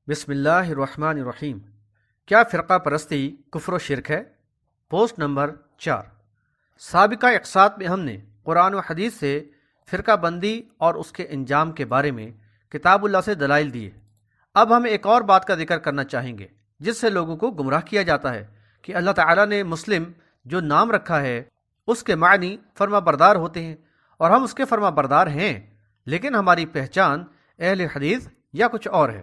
بسم اللہ الرحمن الرحیم۔ کیا فرقہ پرستی کفر و شرک ہے؟ Post number 4۔ سابقہ اقساط میں ہم نے قرآن و حدیث سے فرقہ بندی اور اس کے انجام کے بارے میں کتاب اللہ سے دلائل دیے۔ اب ہم ایک اور بات کا ذکر کرنا چاہیں گے جس سے لوگوں کو گمراہ کیا جاتا ہے کہ اللہ تعالیٰ نے مسلم جو نام رکھا ہے اس کے معنی فرما بردار ہوتے ہیں، اور ہم اس کے فرما بردار ہیں، لیکن ہماری پہچان اہل حدیث یا کچھ اور ہے،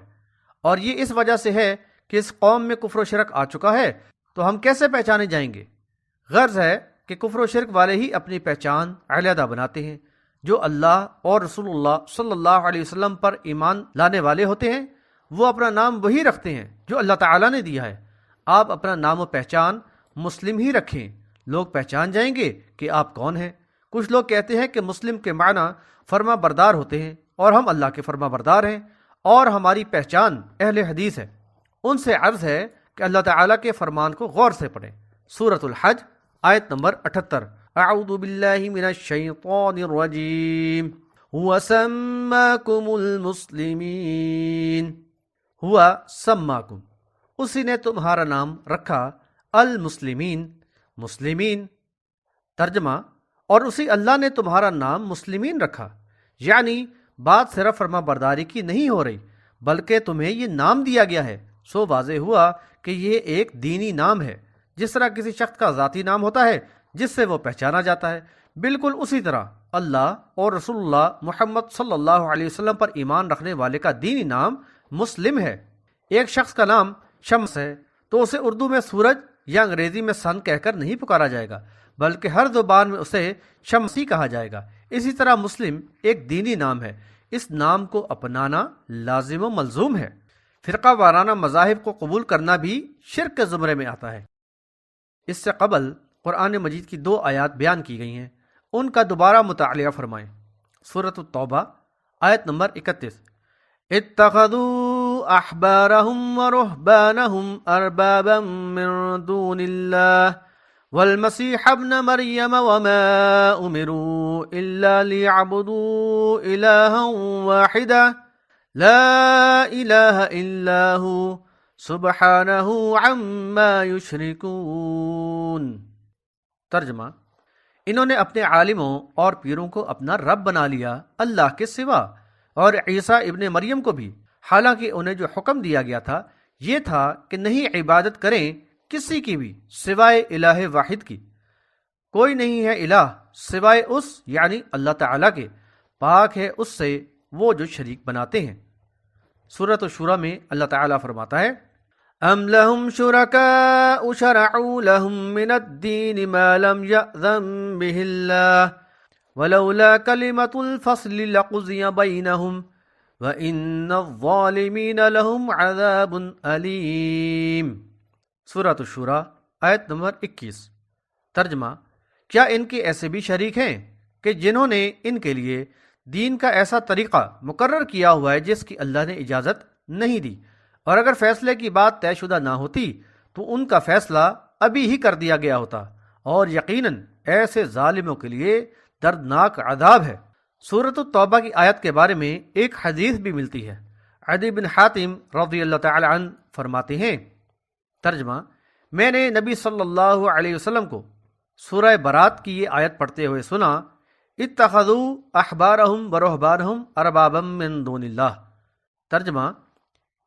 اور یہ اس وجہ سے ہے کہ اس قوم میں کفر و شرک آ چکا ہے، تو ہم کیسے پہچانے جائیں گے؟ غرض ہے کہ کفر و شرک والے ہی اپنی پہچان علیحدہ بناتے ہیں۔ جو اللہ اور رسول اللہ صلی اللہ علیہ وسلم پر ایمان لانے والے ہوتے ہیں وہ اپنا نام وہی رکھتے ہیں جو اللہ تعالیٰ نے دیا ہے۔ آپ اپنا نام و پہچان مسلم ہی رکھیں، لوگ پہچان جائیں گے کہ آپ کون ہیں۔ کچھ لوگ کہتے ہیں کہ مسلم کے معنی فرما بردار ہوتے ہیں، اور ہم اللہ کے فرما بردار ہیں، اور ہماری پہچان اہل حدیث ہے۔ ان سے عرض ہے کہ اللہ تعالیٰ کے فرمان کو غور سے پڑھیں۔ سورۃ الحج آیت نمبر 78۔ اعوذ باللہ من الشیطان الرجیم هو سماکم المسلمین، ہوا سماکم، اسی نے تمہارا نام رکھا، المسلمین، مسلمین۔ ترجمہ، اور اسی اللہ نے تمہارا نام مسلمین رکھا، یعنی بات صرف فرما برداری کی نہیں ہو رہی بلکہ تمہیں یہ نام دیا گیا ہے۔ سو واضح ہوا کہ یہ ایک دینی نام ہے، جس طرح کسی شخص کا ذاتی نام ہوتا ہے جس سے وہ پہچانا جاتا ہے، بالکل اسی طرح اللہ اور رسول اللہ محمد صلی اللہ علیہ وسلم پر ایمان رکھنے والے کا دینی نام مسلم ہے۔ ایک شخص کا نام شمس ہے تو اسے اردو میں سورج یا انگریزی میں سن کہہ کر نہیں پکارا جائے گا، بلکہ ہر زبان میں اسے شمسی کہا جائے گا۔ اسی طرح مسلم ایک دینی نام ہے، اس نام کو اپنانا لازم و ملزوم ہے۔ فرقہ وارانہ مذاہب کو قبول کرنا بھی شرک کے زمرے میں آتا ہے۔ اس سے قبل قرآن مجید کی 2 آیات بیان کی گئی ہیں، ان کا دوبارہ مطالعہ فرمائیں۔ سورۃ التوبہ آیت نمبر 31۔ اتخذوا احبارهم ورهبانهم اربابا من دون الله والمسيح ابن مريم وما امروا الا ليعبدوا الها واحدا لا اله الا هو سبحانه عما يشركون۔ ترجمہ، انہوں نے اپنے عالموں اور پیروں کو اپنا رب بنا لیا اللہ کے سوا، اور عیسیٰ ابن مریم کو بھی، حالانکہ انہیں جو حکم دیا گیا تھا یہ تھا کہ نہیں عبادت کریں کسی کی بھی سوائے الہ واحد کی۔ کوئی نہیں ہے الہ سوائے اس یعنی اللہ تعالیٰ کے، پاک ہے اس سے وہ جو شریک بناتے ہیں۔ سورۃ الشورى میں اللہ تعالیٰ فرماتا ہے، ام لهم شركاء شرعوا لهم من الدين ما لم يأذن به الله ولولا كلمة الفصل لقضي بينهم وإن الظالمين لهم عذاب أليم۔ سورۃ الشورى آیت نمبر 21۔ ترجمہ، کیا ان کے ایسے بھی شریک ہیں کہ جنہوں نے ان کے لیے دین کا ایسا طریقہ مقرر کیا ہوا ہے جس کی اللہ نے اجازت نہیں دی، اور اگر فیصلے کی بات طے شدہ نہ ہوتی تو ان کا فیصلہ ابھی ہی کر دیا گیا ہوتا، اور یقیناً ایسے ظالموں کے لیے دردناک عذاب ہے۔ سورۃ التوبہ کی آیت کے بارے میں ایک حدیث بھی ملتی ہے۔ عدی بن حاتم رضی اللہ تعالی عنہ فرماتے ہیں، ترجمہ، میں نے نبی صلی اللہ علیہ وسلم کو سورہ برات کی یہ آیت پڑھتے ہوئے سنا، اتخذوا احبارهم ورهبانهم اربابا من دون اللہ۔ ترجمہ،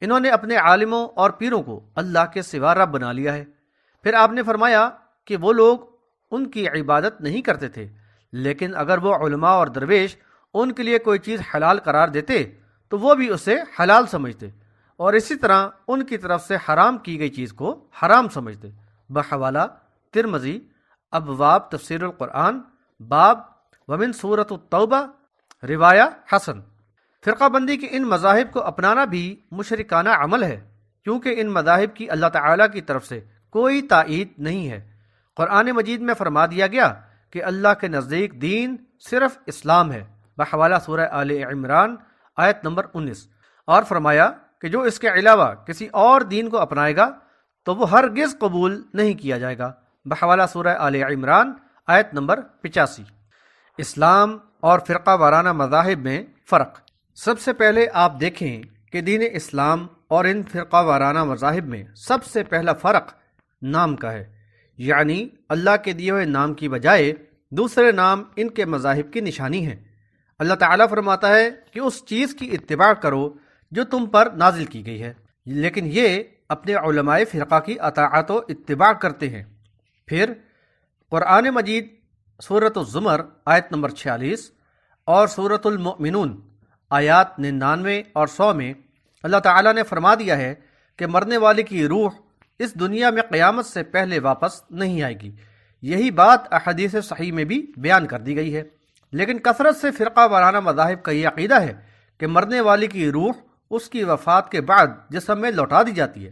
انہوں نے اپنے عالموں اور پیروں کو اللہ کے سوا رب بنا لیا ہے۔ پھر آپ نے فرمایا کہ وہ لوگ ان کی عبادت نہیں کرتے تھے، لیکن اگر وہ علماء اور درویش ان کے لیے کوئی چیز حلال قرار دیتے تو وہ بھی اسے حلال سمجھتے، اور اسی طرح ان کی طرف سے حرام کی گئی چیز کو حرام سمجھتے۔ بحوالہ ترمذی، ابواب تفسیر القرآن، باب ومن سورۃ التوبہ، روایہ حسن۔ فرقہ بندی کے ان مذاہب کو اپنانا بھی مشرکانہ عمل ہے، کیونکہ ان مذاہب کی اللہ تعالیٰ کی طرف سے کوئی تائید نہیں ہے۔ قرآن مجید میں فرما دیا گیا کہ اللہ کے نزدیک دین صرف اسلام ہے، بحوالہ سورہ آل عمران آیت نمبر 19، اور فرمایا کہ جو اس کے علاوہ کسی اور دین کو اپنائے گا تو وہ ہرگز قبول نہیں کیا جائے گا، بحوالہ سورہ آل عمران آیت نمبر 85۔ اسلام اور فرقہ وارانہ مذاہب میں فرق۔ سب سے پہلے آپ دیکھیں کہ دین اسلام اور ان فرقہ وارانہ مذاہب میں سب سے پہلا فرق نام کا ہے، یعنی اللہ کے دیے ہوئے نام کی بجائے دوسرے نام ان کے مذاہب کی نشانی ہے۔ اللہ تعالیٰ فرماتا ہے کہ اس چیز کی اتباع کرو جو تم پر نازل کی گئی ہے، لیکن یہ اپنے علماء فرقہ کی اطاعت و اتباع کرتے ہیں۔ پھر قرآن مجید سورۃ الزمر آیت نمبر 46 اور سورۃ المؤمنون آیات 99 اور 100 میں اللہ تعالیٰ نے فرما دیا ہے کہ مرنے والے کی روح اس دنیا میں قیامت سے پہلے واپس نہیں آئے گی۔ یہی بات احادیث صحیح میں بھی بیان کر دی گئی ہے، لیکن کثرت سے فرقہ وارانہ مذاہب کا یہ عقیدہ ہے کہ مرنے والے کی روح اس کی وفات کے بعد جسم میں لوٹا دی جاتی ہے۔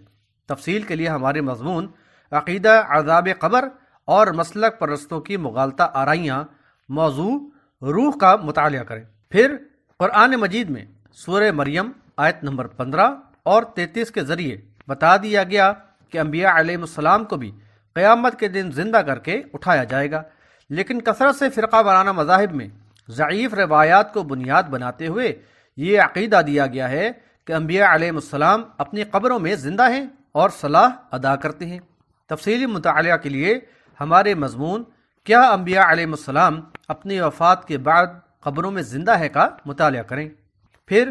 تفصیل کے لیے ہمارے مضمون عقیدہ عذاب قبر اور مسلک پرستوں کی مغالطہ آرائیاں موضوع روح کا مطالعہ کریں۔ پھر قرآن مجید میں سورہ مریم آیت نمبر 15 اور 33 کے ذریعے بتا دیا گیا کہ انبیاء علیہ السلام کو بھی قیامت کے دن زندہ کر کے اٹھایا جائے گا، لیکن کثرت سے فرقہ وارانہ مذاہب میں ضعیف روایات کو بنیاد بناتے ہوئے یہ عقیدہ دیا گیا ہے کہ انبیاء علیہ السلام اپنی قبروں میں زندہ ہیں اور صلاح ادا کرتے ہیں۔ تفصیلی مطالعہ کے لیے ہمارے مضمون کیا انبیاء علیہ السلام اپنی وفات کے بعد قبروں میں زندہ ہے کا مطالعہ کریں۔ پھر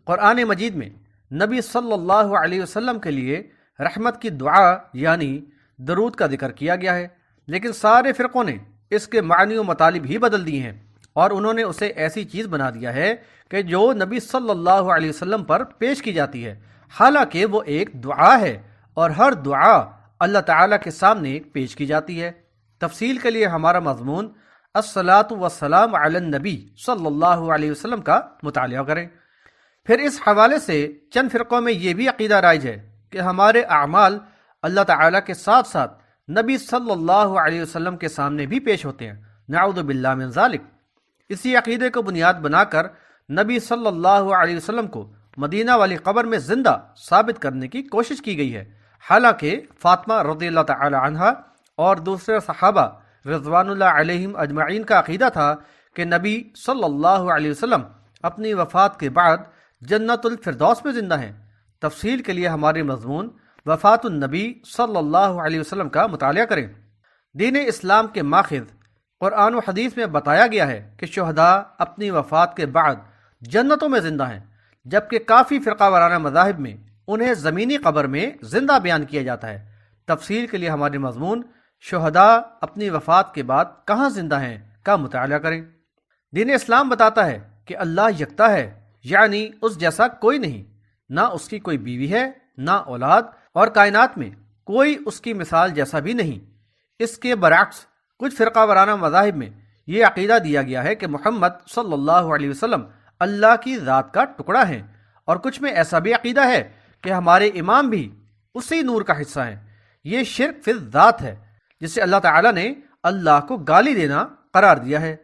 قرآن مجید میں نبی صلی اللہ علیہ وسلم کے لیے رحمت کی دعا یعنی درود کا ذکر کیا گیا ہے، لیکن سارے فرقوں نے اس کے معنی و مطالب ہی بدل دیے ہیں اور انہوں نے اسے ایسی چیز بنا دیا ہے کہ جو نبی صلی اللہ علیہ وسلم پر پیش کی جاتی ہے، حالانکہ وہ ایک دعا ہے اور ہر دعا اللہ تعالیٰ کے سامنے پیش کی جاتی ہے۔ تفصیل کے لیے ہمارا مضمون الصلاۃ والسلام علی النبی صلی اللہ علیہ وسلم کا مطالعہ کریں۔ پھر اس حوالے سے چند فرقوں میں یہ بھی عقیدہ رائج ہے کہ ہمارے اعمال اللہ تعالیٰ کے ساتھ ساتھ نبی صلی اللہ علیہ وسلم کے سامنے بھی پیش ہوتے ہیں، نعوذ باللہ من ذالک۔ اسی عقیدے کو بنیاد بنا کر نبی صلی اللہ علیہ وسلم کو مدینہ والی قبر میں زندہ ثابت کرنے کی کوشش کی گئی ہے، حالانکہ فاطمہ رضی اللہ تعالی عنہا اور دوسرے صحابہ رضوان اللہ علیہم اجمعین کا عقیدہ تھا کہ نبی صلی اللہ علیہ وسلم اپنی وفات کے بعد جنت الفردوس میں زندہ ہیں۔ تفصیل کے لیے ہمارے مضمون وفات النبی صلی اللہ علیہ وسلم کا مطالعہ کریں۔ دین اسلام کے ماخذ قرآن و حدیث میں بتایا گیا ہے کہ شہداء اپنی وفات کے بعد جنتوں میں زندہ ہیں، جبکہ کافی فرقہ وارانہ مذاہب میں انہیں زمینی قبر میں زندہ بیان کیا جاتا ہے۔ تفصیل کے لیے ہمارے مضمون شہداء اپنی وفات کے بعد کہاں زندہ ہیں کا مطالعہ کریں۔ دین اسلام بتاتا ہے کہ اللہ یکتا ہے، یعنی اس جیسا کوئی نہیں، نہ اس کی کوئی بیوی ہے نہ اولاد، اور کائنات میں کوئی اس کی مثال جیسا بھی نہیں۔ اس کے برعکس کچھ فرقہ وارانہ مذاہب میں یہ عقیدہ دیا گیا ہے کہ محمد صلی اللہ علیہ وسلم اللہ کی ذات کا ٹکڑا ہیں، اور کچھ میں ایسا بھی عقیدہ ہے کہ ہمارے امام بھی اسی نور کا حصہ ہیں۔ یہ شرک فی الذات ہے، جسے اللہ تعالیٰ نے اللہ کو گالی دینا قرار دیا ہے۔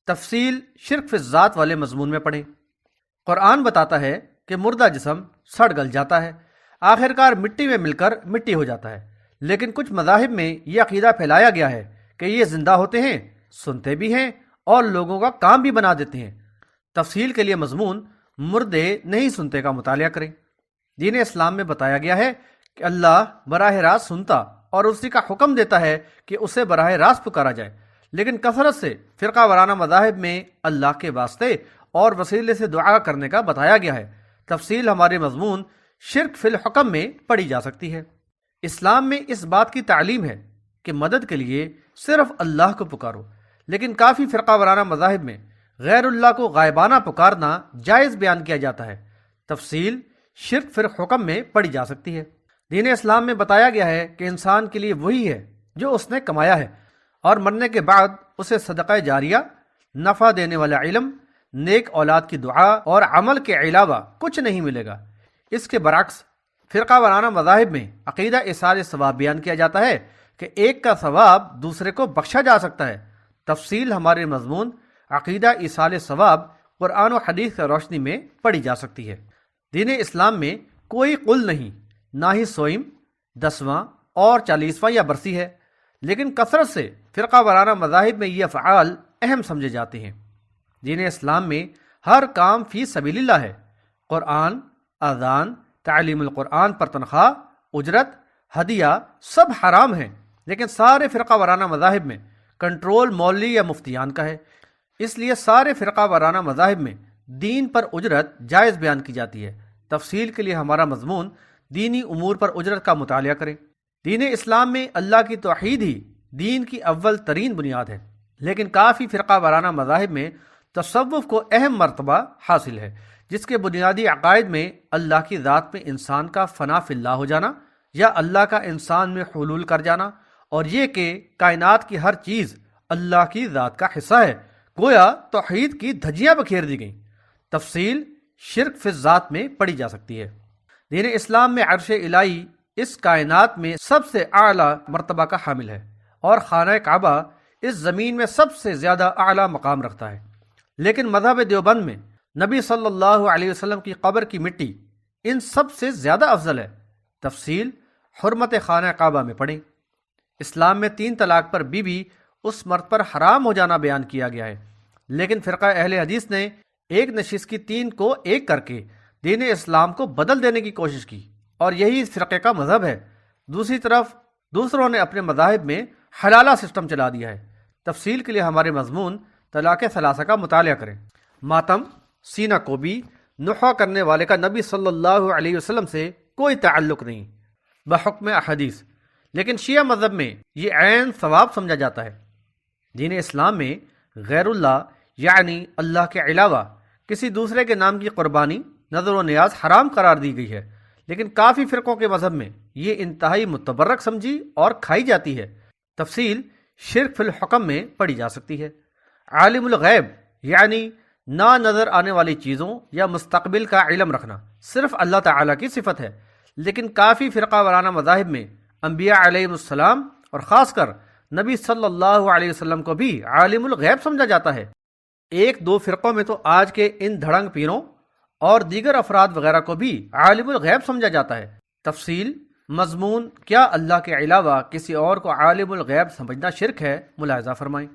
تفصیل شرک فی الذات والے مضمون میں پڑھیں۔ قرآن بتاتا ہے کہ مردہ جسم سڑ گل جاتا ہے، آخرکار مٹی میں مل کر مٹی ہو جاتا ہے، لیکن کچھ مذاہب میں یہ عقیدہ پھیلایا گیا ہے کہ یہ زندہ ہوتے ہیں، سنتے بھی ہیں اور لوگوں کا کام بھی بنا دیتے ہیں۔ تفصیل کے لیے مضمون مردے نہیں سنتے کا مطالعہ کریں۔ دین اسلام میں بتایا گیا ہے کہ اللہ براہ راست سنتا اور اسی کا حکم دیتا ہے کہ اسے براہ راست پکارا جائے، لیکن کثرت سے فرقہ وارانہ مذاہب میں اللہ کے واسطے اور وسیلے سے دعا کرنے کا بتایا گیا ہے۔ تفصیل ہمارے مضمون شرک فی الحکم میں پڑھی جا سکتی ہے۔ اسلام میں اس بات کی تعلیم ہے کہ مدد کے لیے صرف اللہ کو پکارو، لیکن کافی فرقہ وارانہ مذاہب میں غیر اللہ کو غائبانہ پکارنا جائز بیان کیا جاتا ہے۔ تفصیل شرک فی الحکم میں پڑھی جا سکتی ہے۔ دین اسلام میں بتایا گیا ہے کہ انسان کے لیے وہی ہے جو اس نے کمایا ہے، اور مرنے کے بعد اسے صدقہ جاریہ، نفع دینے والا علم، نیک اولاد کی دعا اور عمل کے علاوہ کچھ نہیں ملے گا۔ اس کے برعکس فرقہ وارانہ مذاہب میں عقیدہ ایصال ثواب بیان کیا جاتا ہے کہ ایک کا ثواب دوسرے کو بخشا جا سکتا ہے۔ تفصیل ہمارے مضمون عقیدہ ایصال ثواب قرآن و حدیث کی روشنی میں پڑھی جا سکتی ہے۔ دین اسلام میں کوئی قل نہیں، نہ ہی سوئم، 10واں اور 40واں یا برسی ہے، لیکن کثرت سے فرقہ وارانہ مذاہب میں یہ افعال اہم سمجھے جاتے ہیں۔ دین اسلام میں ہر کام فی سبیل اللہ ہے۔ قرآن، اذان، تعلیم القرآن پر تنخواہ، اجرت، ہدیہ سب حرام ہیں، لیکن سارے فرقہ وارانہ مذاہب میں کنٹرول مولوی یا مفتیان کا ہے۔ اس لیے سارے فرقہ وارانہ مذاہب میں دین پر اجرت جائز بیان کی جاتی ہے۔ تفصیل کے لیے ہمارا مضمون دینی امور پر اجرت کا مطالعہ کریں۔ دین اسلام میں اللہ کی توحید ہی دین کی اول ترین بنیاد ہے، لیکن کافی فرقہ وارانہ مذاہب میں تصوف کو اہم مرتبہ حاصل ہے، جس کے بنیادی عقائد میں اللہ کی ذات میں انسان کا فنا فی اللہ ہو جانا یا اللہ کا انسان میں حلول کر جانا، اور یہ کہ کائنات کی ہر چیز اللہ کی ذات کا حصہ ہے، گویا توحید کی دھجیاں بکھیر دی گئیں۔ تفصیل شرک فی الذات میں پڑھی جا سکتی ہے۔ دین اسلام میں عرش الہی اس کائنات میں سب سے اعلیٰ مرتبہ کا حامل ہے، اور خانہ کعبہ اس زمین میں سب سے زیادہ اعلیٰ مقام رکھتا ہے، لیکن مذہب دیوبند میں نبی صلی اللہ علیہ وسلم کی قبر کی مٹی ان سب سے زیادہ افضل ہے۔ تفصیل حرمت خانہ کعبہ میں پڑھیں۔ اسلام میں 3 طلاق پر بیوی اس مرد پر حرام ہو جانا بیان کیا گیا ہے، لیکن فرقہ اہل حدیث نے ایک نشست کی 3 کو ایک کر کے دین اسلام کو بدل دینے کی کوشش کی، اور یہی اس فرقے کا مذہب ہے۔ دوسری طرف دوسروں نے اپنے مذاہب میں حلالہ سسٹم چلا دیا ہے۔ تفصیل کے لیے ہمارے مضمون طلاق ثلاثہ کا مطالعہ کریں۔ ماتم، سینہ کوبی، نحوہ کرنے والے کا نبی صلی اللہ علیہ وسلم سے کوئی تعلق نہیں بحکم احادیث، لیکن شیعہ مذہب میں یہ عین ثواب سمجھا جاتا ہے۔ دین اسلام میں غیر اللہ یعنی اللہ کے علاوہ کسی دوسرے کے نام کی قربانی، نظر و نیاز حرام قرار دی گئی ہے، لیکن کافی فرقوں کے مذہب میں یہ انتہائی متبرک سمجھی اور کھائی جاتی ہے۔ تفصیل شرک فی الحکم میں پڑھی جا سکتی ہے۔ عالم الغیب یعنی نہ نظر آنے والی چیزوں یا مستقبل کا علم رکھنا صرف اللہ تعالیٰ کی صفت ہے، لیکن کافی فرقہ وارانہ مذاہب میں انبیاء علیہ السلام اور خاص کر نبی صلی اللہ علیہ وسلم کو بھی عالم الغیب سمجھا جاتا ہے۔ 1-2 فرقوں میں تو آج کے ان دھڑنگ پیروں اور دیگر افراد وغیرہ کو بھی عالم الغیب سمجھا جاتا ہے۔ تفصیل مضمون کیا اللہ کے علاوہ کسی اور کو عالم الغیب سمجھنا شرک ہے، ملاحظہ فرمائیں۔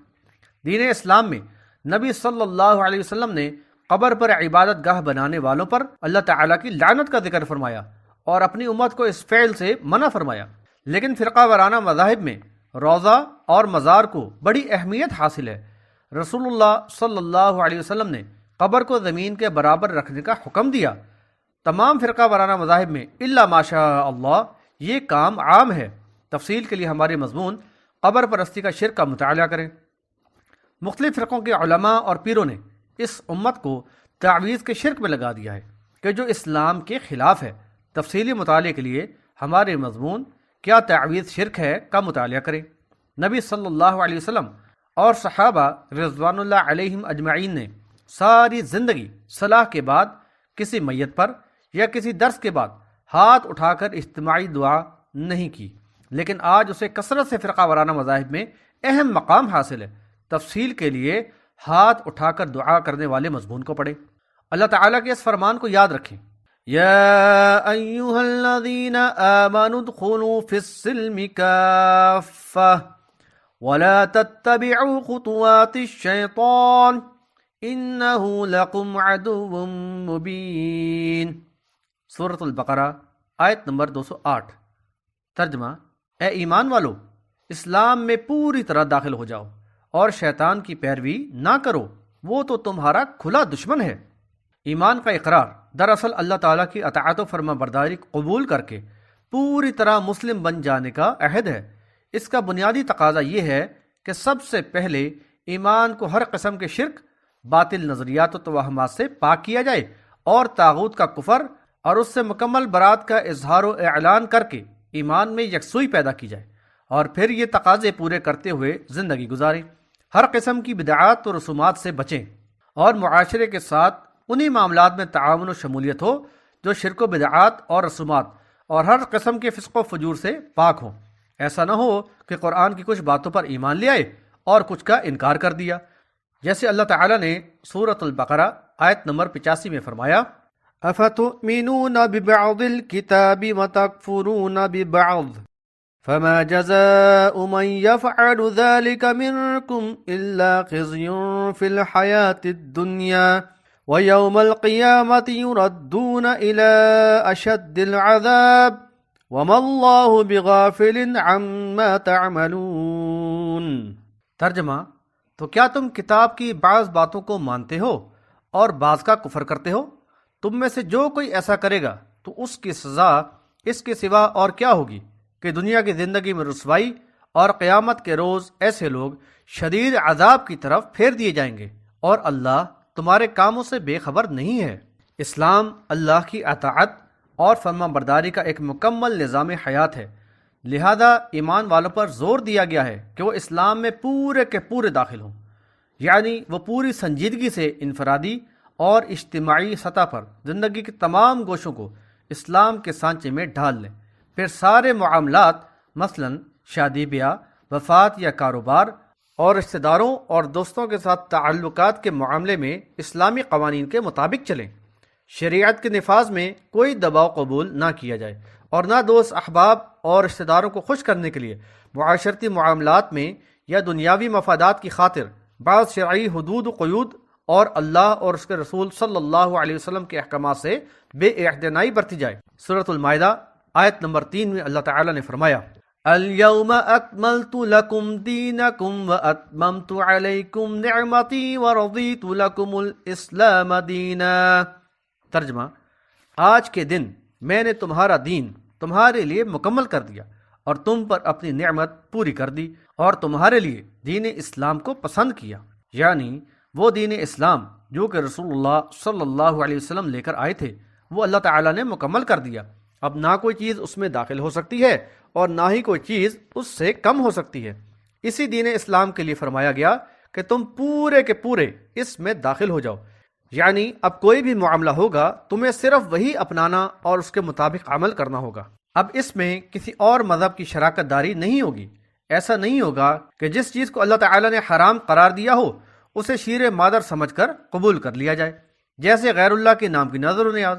دین اسلام میں نبی صلی اللہ علیہ وسلم نے قبر پر عبادت گاہ بنانے والوں پر اللہ تعالیٰ کی لعنت کا ذکر فرمایا اور اپنی امت کو اس فعل سے منع فرمایا، لیکن فرقہ وارانہ مذاہب میں روضہ اور مزار کو بڑی اہمیت حاصل ہے۔ رسول اللہ صلی اللہ علیہ وسلم نے قبر کو زمین کے برابر رکھنے کا حکم دیا۔ تمام فرقہ وارانہ مذاہب میں الا ماشاء اللہ یہ کام عام ہے۔ تفصیل کے لیے ہمارے مضمون قبر پرستی کا شرک کا مطالعہ کریں۔ مختلف فرقوں کے علماء اور پیروں نے اس امت کو تعویذ کے شرک میں لگا دیا ہے کہ جو اسلام کے خلاف ہے۔ تفصیلی مطالعے کے لیے ہمارے مضمون کیا تعویذ شرک ہے کا مطالعہ کریں۔ نبی صلی اللہ علیہ وسلم اور صحابہ رضوان اللہ علیہم اجمعین نے ساری زندگی صلاح کے بعد کسی میت پر یا کسی درس کے بعد ہاتھ اٹھا کر اجتماعی دعا نہیں کی، لیکن آج اسے کثرت سے فرقہ وارانہ مذاہب میں اہم مقام حاصل ہے۔ تفصیل کے لیے ہاتھ اٹھا کر دعا کرنے والے مضمون کو پڑھیں۔ اللہ تعالیٰ کے اس فرمان کو یاد رکھیں، یا ایھا الذین آمنوا ادخلوا فی السلم کافہ ولا تتبعوا خطوات الشیطان انہ لکم عدو مبین۔ سورۃ البقرہ آیت نمبر 208۔ ترجمہ: اے ایمان والو، اسلام میں پوری طرح داخل ہو جاؤ اور شیطان کی پیروی نہ کرو، وہ تو تمہارا کھلا دشمن ہے۔ ایمان کا اقرار دراصل اللہ تعالیٰ کی اطاعت و فرما برداری قبول کر کے پوری طرح مسلم بن جانے کا عہد ہے۔ اس کا بنیادی تقاضا یہ ہے کہ سب سے پہلے ایمان کو ہر قسم کے شرک، باطل نظریات و توہمات سے پاک کیا جائے اور طاغوت کا کفر اور اس سے مکمل برات کا اظہار و اعلان کر کے ایمان میں یکسوئی پیدا کی جائے، اور پھر یہ تقاضے پورے کرتے ہوئے زندگی گزاریں۔ ہر قسم کی بدعات و رسومات سے بچیں اور معاشرے کے ساتھ انہی معاملات میں تعاون و شمولیت ہو جو شرک و بدعات اور رسومات اور ہر قسم کے فسق و فجور سے پاک ہوں۔ ایسا نہ ہو کہ قرآن کی کچھ باتوں پر ایمان لے آئے اور کچھ کا انکار کر دیا، جیسے اللہ تعالیٰ نے سورۃ البقرہ آیت نمبر 85 میں فرمایا، افتؤمنون ببعض الكتاب وتکفرون ببعض فما جزاء من يفعل ذلك منكم إلا خزي في الحياة الدنيا وَيَوْمَ الْقِيَامَةِ يُرَدُّونَ إِلَىٰ أَشَدِّ الْعَذَابِ وَمَا اللَّهُ بِغَافِلٍ عَمَّا تَعْمَلُونَ۔ ترجمہ: تو کیا تم کتاب کی بعض باتوں کو مانتے ہو اور بعض کا کفر کرتے ہو؟ تم میں سے جو کوئی ایسا کرے گا تو اس کی سزا اس کے سوا اور کیا ہوگی کہ دنیا کی زندگی میں رسوائی، اور قیامت کے روز ایسے لوگ شدید عذاب کی طرف پھیر دیے جائیں گے، اور اللہ تمہارے کاموں سے بے خبر نہیں ہے۔ اسلام اللہ کی اطاعت اور فرما برداری کا ایک مکمل نظام حیات ہے، لہذا ایمان والوں پر زور دیا گیا ہے کہ وہ اسلام میں پورے کے پورے داخل ہوں، یعنی وہ پوری سنجیدگی سے انفرادی اور اجتماعی سطح پر زندگی کے تمام گوشوں کو اسلام کے سانچے میں ڈھال لیں۔ پھر سارے معاملات، مثلاً شادی بیاہ، وفات یا کاروبار، اور رشتہ داروں اور دوستوں کے ساتھ تعلقات کے معاملے میں اسلامی قوانین کے مطابق چلیں۔ شریعت کے نفاذ میں کوئی دباؤ قبول نہ کیا جائے، اور نہ دوست احباب اور رشتہ داروں کو خوش کرنے کے لیے معاشرتی معاملات میں یا دنیاوی مفادات کی خاطر بعض شرعی حدود و قیود اور اللہ اور اس کے رسول صلی اللہ علیہ وسلم کے احکامات سے بے اعتنائی برتی جائے۔ سورۃ المائدہ آیت نمبر 3 میں اللہ تعالیٰ نے فرمایا: اليوم اکملت لکم دینکم واتممت علیکم نعمتی ورضیت لکم الاسلام دینا۔ ترجمہ: آج کے دن میں نے تمہارا دین تمہارے لیے مکمل کر دیا اور تم پر اپنی نعمت پوری کر دی، اور تمہارے لیے دین اسلام کو پسند کیا، یعنی وہ دین اسلام جو کہ رسول اللہ صلی اللہ علیہ وسلم لے کر آئے تھے، وہ اللہ تعالیٰ نے مکمل کر دیا۔ اب نہ کوئی چیز اس میں داخل ہو سکتی ہے اور نہ ہی کوئی چیز اس سے کم ہو سکتی ہے۔ اسی دین اسلام کے لیے فرمایا گیا کہ تم پورے کے پورے اس میں داخل ہو جاؤ، یعنی اب کوئی بھی معاملہ ہوگا تمہیں صرف وہی اپنانا اور اس کے مطابق عمل کرنا ہوگا۔ اب اس میں کسی اور مذہب کی شراکت داری نہیں ہوگی۔ ایسا نہیں ہوگا کہ جس چیز کو اللہ تعالیٰ نے حرام قرار دیا ہو اسے شیر مادر سمجھ کر قبول کر لیا جائے، جیسے غیر اللہ کے نام کی نظر و نیاز۔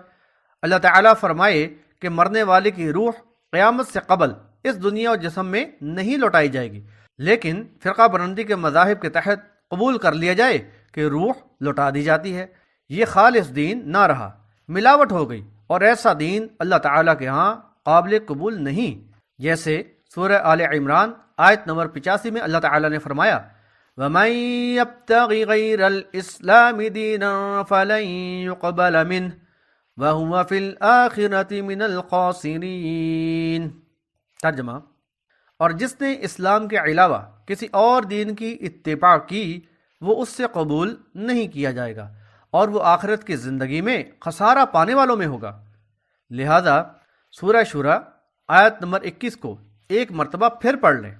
اللہ تعالیٰ فرمائے کہ مرنے والے کی روح قیامت سے قبل اس دنیا اور جسم میں نہیں لوٹائی جائے گی، لیکن فرقہ برندی کے مذاہب کے تحت قبول کر لیا جائے کہ روح لوٹا دی جاتی ہے۔ یہ خالص دین نہ رہا، ملاوٹ ہو گئی، اور ایسا دین اللہ تعالیٰ کے ہاں قابل قبول نہیں۔ جیسے سورہ آل عمران آیت نمبر 85 میں اللہ تعالیٰ نے فرمایا: وَمَن يَبْتَغِ غَيْرَ الْإِسْلَامِ دِينًا فَلَن يُقْبَلَ مِنْهُ وَهُوَ فِي الْآخِرَةِ مِنَ الْخَاسِرِينَ۔ ترجمہ: اور جس نے اسلام کے علاوہ کسی اور دین کی اتباع کی وہ اس سے قبول نہیں کیا جائے گا، اور وہ آخرت کی زندگی میں خسارہ پانے والوں میں ہوگا۔ لہذا سورہ شورى آیت نمبر 21 کو ایک مرتبہ پھر پڑھ لیں: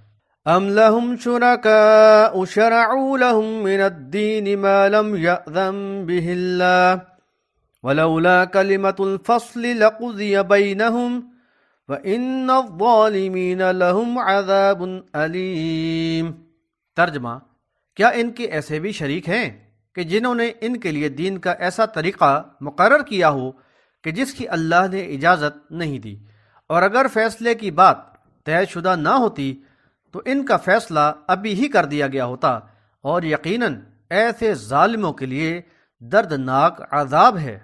ام لہم شرکاء شرعوا لہم من الدین ما لم یأذن بہ اللہ ولولا کلمۃ الفصل لقضی بینہم وَإِنَّ الظَّالِمِينَ لَهُمْ عَذَابٌ أَلِيمٌ۔ ترجمہ: کیا ان کے ایسے بھی شریک ہیں کہ جنہوں نے ان کے لیے دین کا ایسا طریقہ مقرر کیا ہو کہ جس کی اللہ نے اجازت نہیں دی، اور اگر فیصلے کی بات طے شدہ نہ ہوتی تو ان کا فیصلہ ابھی ہی کر دیا گیا ہوتا، اور یقیناً ایسے ظالموں کے لیے دردناک عذاب ہے۔